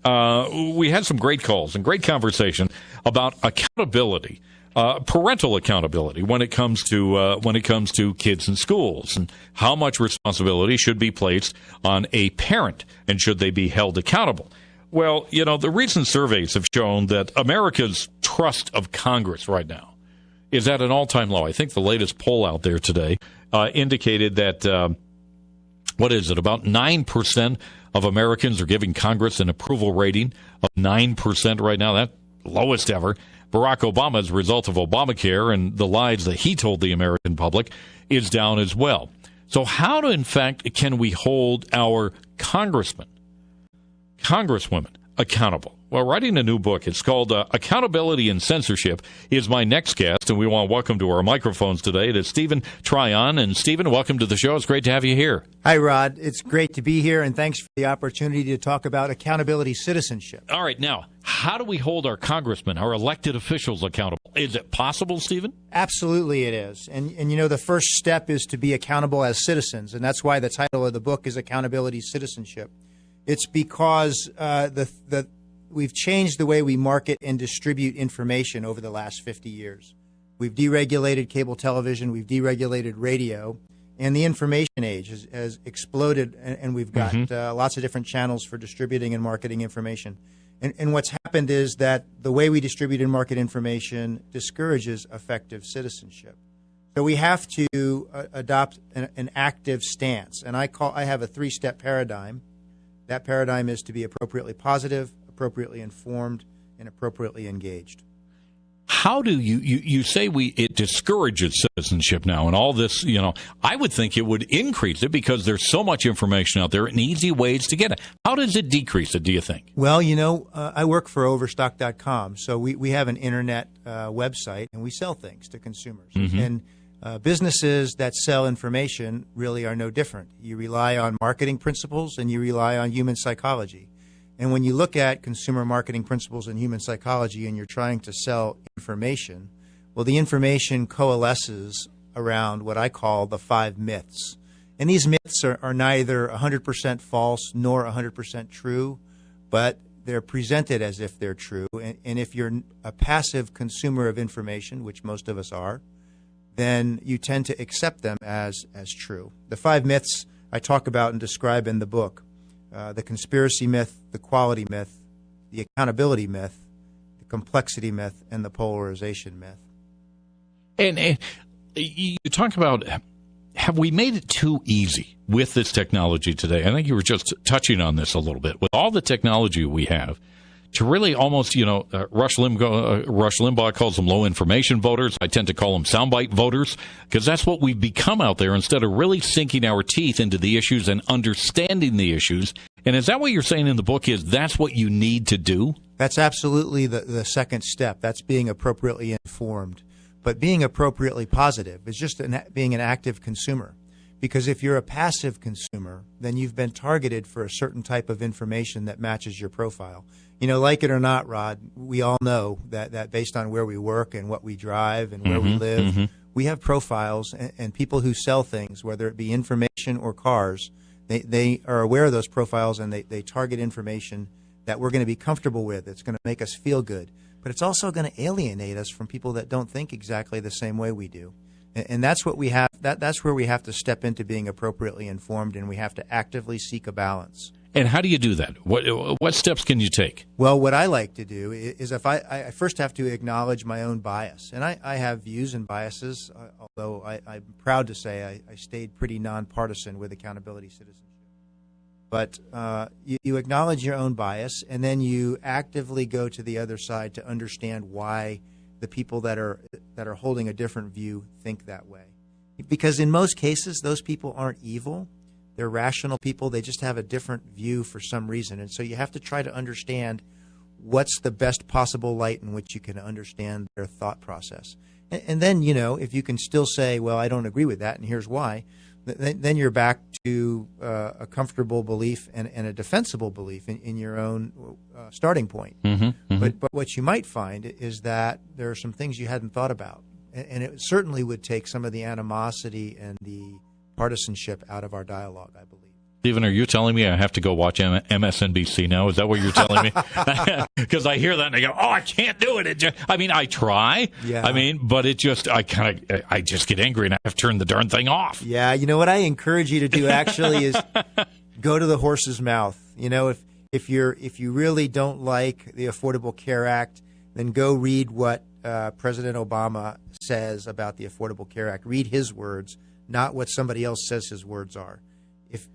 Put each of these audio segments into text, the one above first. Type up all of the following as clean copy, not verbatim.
we had some great calls and great conversation about accountability, parental accountability when it comes to kids in schools, and how much responsibility should be placed on a parent, and should they be held accountable. Well, the recent surveys have shown that America's trust of Congress right now is at an all-time low. I think the latest poll out there today indicated that, about 9% of Americans are giving Congress an approval rating of 9% right now. That's lowest ever. Barack Obama, as a result of Obamacare and the lies that he told the American public, is down as well. So how, in fact, can we hold our congresswomen accountable? Well, writing a new book, it's called Accountability and Censorship, is my next guest, and we want to welcome to our microphones today to Stephen Tryon. And Stephen, welcome to the show. It's great to have you here. Hi, Rod. It's great to be here, and thanks for the opportunity to talk about accountability citizenship. All right. Now, how do we hold our congressmen, our elected officials, accountable? Is it possible, Stephen? Absolutely it is. And the first step is to be accountable as citizens, and that's why the title of the book is Accountability Citizenship. It's because we've changed the way we market and distribute information over the last 50 years. We've deregulated cable television, we've deregulated radio, and the information age has exploded, and we've got lots of different channels for distributing and marketing information. And what's happened is that the way we distribute and market information discourages effective citizenship. So we have to adopt an active stance, and I have a three-step paradigm. That paradigm is to be appropriately positive, appropriately informed, and appropriately engaged. How do you say it discourages citizenship now, and all this, I would think it would increase it because there's so much information out there and easy ways to get it. How does it decrease it, do you think? Well, I work for Overstock.com, so we have an internet website, and we sell things to consumers. And businesses that sell information really are no different. You rely on marketing principles, and you rely on human psychology. And when you look at consumer marketing principles and human psychology and you're trying to sell information, well, the information coalesces around what I call the 5 myths. And these myths are neither 100% false nor 100% true, but they're presented as if they're true. And if you're a passive consumer of information, which most of us are, then you tend to accept them as true. The 5 myths I talk about and describe in the book: the conspiracy myth, the quality myth, the accountability myth, the complexity myth, and the polarization myth. And you talk about, have we made it too easy with this technology today? I think you were just touching on this a little bit. With all the technology we have, to really almost, Rush Limbaugh calls them low information voters. I tend to call them soundbite voters, because that's what we've become out there, instead of really sinking our teeth into the issues and understanding the issues. And is that what you're saying in the book, is that's what you need to do? That's absolutely the second step. That's being appropriately informed. But being appropriately positive is just being an active consumer. Because if you're a passive consumer, then you've been targeted for a certain type of information that matches your profile. Like it or not, Rod, we all know that based on where we work and what we drive and where we live, we have profiles, and people who sell things, whether it be information or cars, they are aware of those profiles, and they target information that we're going to be comfortable with. It's going to make us feel good. But it's also going to alienate us from people that don't think exactly the same way we do. And that's what we have. That's where we have to step into being appropriately informed, and we have to actively seek a balance. And how do you do that? What steps can you take? Well, what I like to do is if I first have to acknowledge my own bias. And I have views and biases, although I'm proud to say I stayed pretty nonpartisan with accountability citizenship. But you acknowledge your own bias, and then you actively go to the other side to understand why the people that are holding a different view think that way. Because in most cases, those people aren't evil. They're rational people. They just have a different view for some reason. And so you have to try to understand what's the best possible light in which you can understand their thought process. And then, if you can still say, well, I don't agree with that, and here's why, then you're back to a comfortable belief and a defensible belief in your own starting point. But what you might find is that there are some things you hadn't thought about. And it certainly would take some of the animosity and the partisanship out of our dialogue, I believe. Stephen, are you telling me I have to go watch MSNBC now? Is that what you're telling me? Because I hear that and I go, oh, I can't do it. I try. Yeah. But I just get angry and I have to turn the darn thing off. Yeah. You know what I encourage you to do actually is go to the horse's mouth. You know, if you really don't like the Affordable Care Act, then go read what President Obama says about the Affordable Care Act. Read his words, not what somebody else says his words are.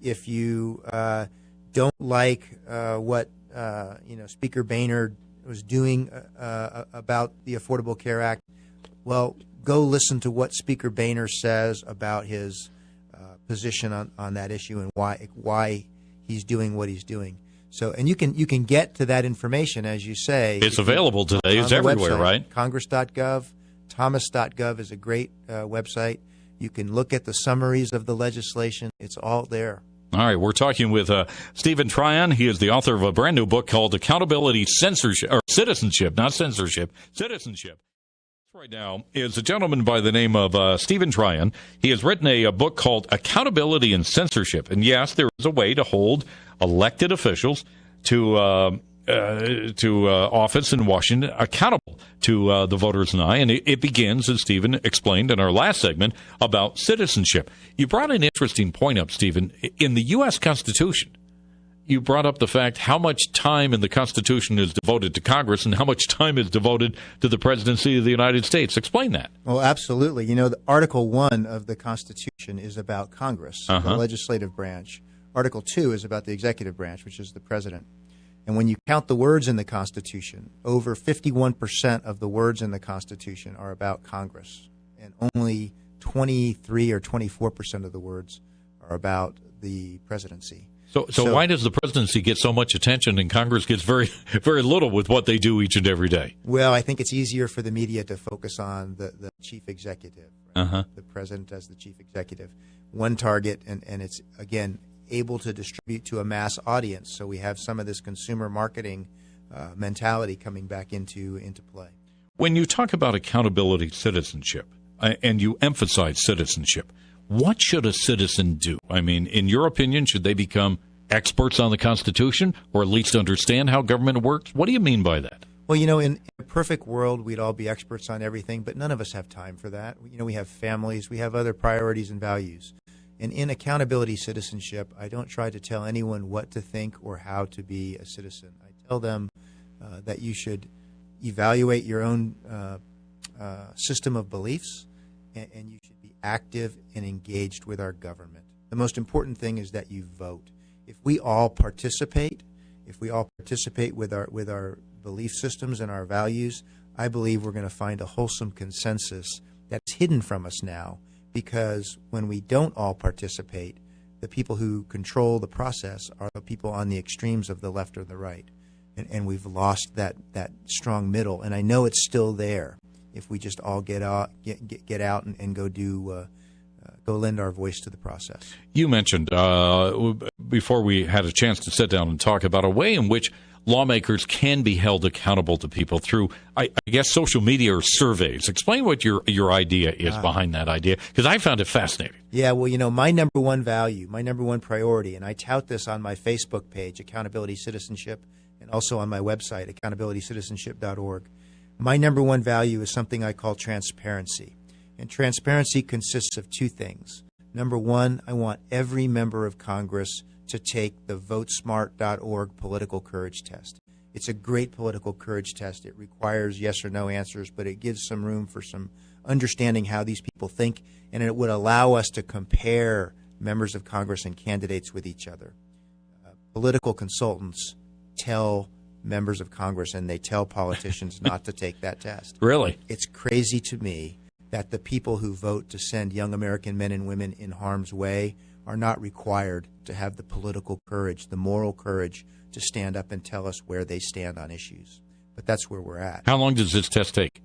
If you don't like what Speaker Boehner was doing about the Affordable Care Act, well, go listen to what Speaker Boehner says about his position on that issue and why he's doing what he's doing. So, and you can get to that information, as you say. It's available today. It's everywhere, website, right? Congress.gov, Thomas.gov is a great website. You can look at the summaries of the legislation. It's all there. All right, we're talking with Stephen Tryon. He is the author of a brand new book called Accountability, Citizenship, not Censorship, Citizenship. Right now is a gentleman by the name of Stephen Tryon. He has written a book called Accountability and Censorship. And yes, there is a way to hold elected officials to office in Washington accountable to the voters and I. And it begins, as Stephen explained in our last segment, about citizenship. You brought an interesting point up, Stephen. In the U.S. Constitution, you brought up the fact how much time in the Constitution is devoted to Congress and how much time is devoted to the presidency of the United States. Explain that. Well, absolutely. You know, Article 1 of the Constitution is about Congress, the legislative branch. Article 2 is about the executive branch, which is the president. And when you count the words in the Constitution, over 51% of the words in the Constitution are about Congress, and only 23 or 24% of the words are about the presidency. So why does the presidency get so much attention and Congress gets very, very little with what they do each and every day? Well, I think it's easier for the media to focus on the chief executive, right? The president as the chief executive. One target, and it's, again, able to distribute to a mass audience. So we have some of this consumer marketing mentality coming back into play. When you talk about accountability citizenship, and you emphasize citizenship, what should a citizen do? I mean, in your opinion, should they become experts on the Constitution or at least understand how government works? What do you mean by that? Well, you know, in a perfect world, we'd all be experts on everything, but none of us have time for that. You know, we have families, we have other priorities and values. And in accountability citizenship, I don't try to tell anyone what to think or how to be a citizen. I tell them that you should evaluate your own system of beliefs, and you should be active and engaged with our government. The most important thing is that you vote. If we all participate, with our belief systems and our values, I believe we're going to find a wholesome consensus that's hidden from us now, because when we don't all participate, the people who control the process are the people on the extremes of the left or the right. And we've lost that strong middle, and I know it's still there if we just all get out and go lend our voice to the process. You mentioned before we had a chance to sit down and talk about a way in which lawmakers can be held accountable to people through, I guess, social media or surveys. Explain what your idea is behind that idea, because I found it fascinating. Yeah, well, you know, my number one value, my number one priority, and I tout this on my Facebook page, Accountability Citizenship, and also on my website, accountabilitycitizenship.org. My number one value is something I call transparency. And transparency consists of two things. Number one, I want every member of Congress to take the votesmart.org political courage test. It's a great political courage test. It requires yes or no answers, but it gives some room for some understanding how these people think, and it would allow us to compare members of Congress and candidates with each other. Political consultants tell members of Congress and they tell politicians not to take that test. Really? It's crazy to me that the people who vote to send young American men and women in harm's way are not required to have the political courage, the moral courage to stand up and tell us where they stand on issues. But that's where we're at. How long does this test take?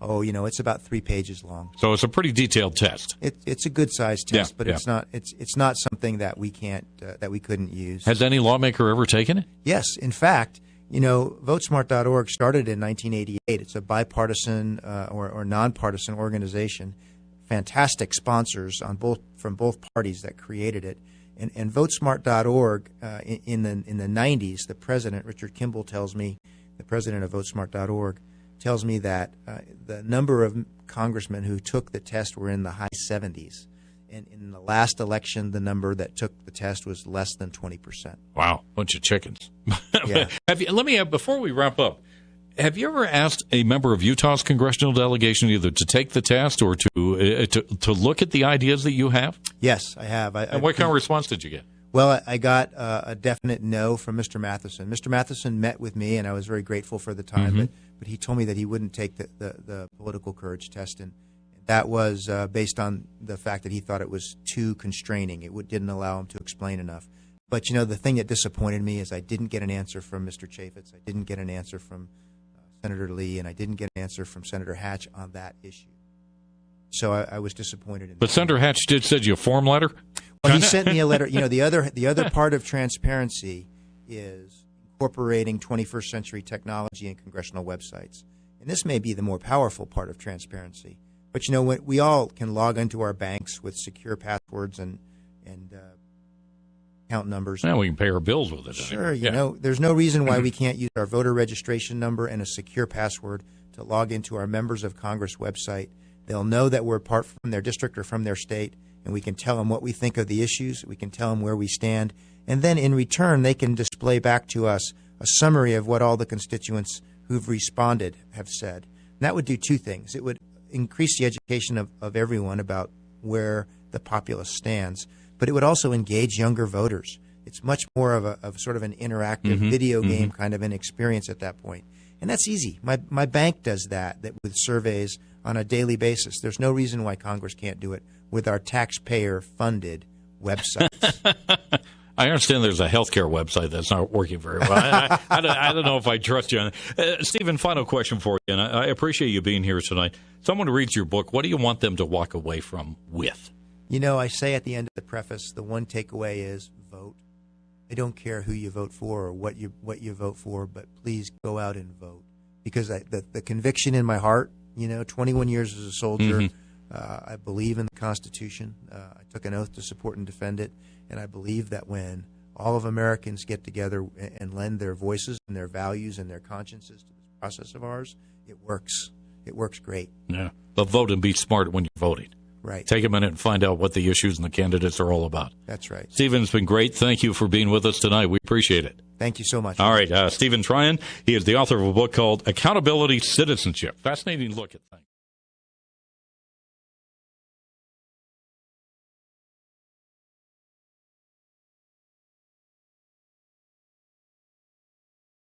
Oh, you know, it's about 3 pages long. So it's a pretty detailed test. It's a good sized test, but it's not something that we couldn't use. Has any lawmaker ever taken it? Yes, in fact, you know, votesmart.org started in 1988. It's a bipartisan or nonpartisan organization. Fantastic sponsors from both parties that created it. And votesmart.org in the 90s, the president, Richard Kimball, tells me, the president of votesmart.org, tells me that the number of congressmen who took the test were in the high 70s. And in the last election, the number that took the test was less than 20%. Wow, bunch of chickens. Yeah. Before we wrap up, have you ever asked a member of Utah's congressional delegation either to take the test or to look at the ideas that you have? Yes, I have. And what kind of response did you get? Well, I got a definite no from Mr. Matheson. Mr. Matheson met with me, and I was very grateful for the time, but he told me that he wouldn't take the political courage test, and that was based on the fact that he thought it was too constraining. It didn't allow him to explain enough. But, the thing that disappointed me is I didn't get an answer from Mr. Chaffetz. I didn't get an answer from Senator Lee, and I didn't get an answer from Senator Hatch on that issue. So I was disappointed in that. But Senator Hatch did send you a form letter? Well, he sent me a letter. The other part of transparency is incorporating 21st century technology in congressional websites. And this may be the more powerful part of transparency. But, we all can log into our banks with secure passwords and account numbers. Now we can pay our bills with it. Sure. There's no reason why we can't use our voter registration number and a secure password to log into our Members of Congress website. They'll know that we're apart from their district or from their state, and we can tell them what we think of the issues. We can tell them where we stand. And then in return, they can display back to us a summary of what all the constituents who've responded have said. And that would do two things. It would increase the education of everyone about where the populace stands, but it would also engage younger voters. It's much more of sort of an interactive video game kind of an experience at that point. And that's easy. My bank does that with surveys on a daily basis. There's no reason why Congress can't do it with our taxpayer-funded websites. I understand there's a healthcare website that's not working very well. I don't know if I trust you on that. Stephen, final question for you, and I appreciate you being here tonight. Someone reads your book. What do you want them to walk away from with? I say at the end of the preface, the one takeaway is vote. I don't care who you vote for or what you vote for, but please go out and vote. Because the conviction in my heart, 21 years as a soldier, I believe in the Constitution. I took an oath to support and defend it. And I believe that when all of Americans get together and lend their voices and their values and their consciences to this process of ours, it works. It works great. Yeah. But vote and be smart when you're voting. Right. Take a minute and find out what the issues and the candidates are all about. That's right. Stephen, it's been great. Thank you for being with us tonight. We appreciate it. Thank you so much. All right. Stephen Tryon, he is the author of a book called Accountability Citizenship. Fascinating look at things.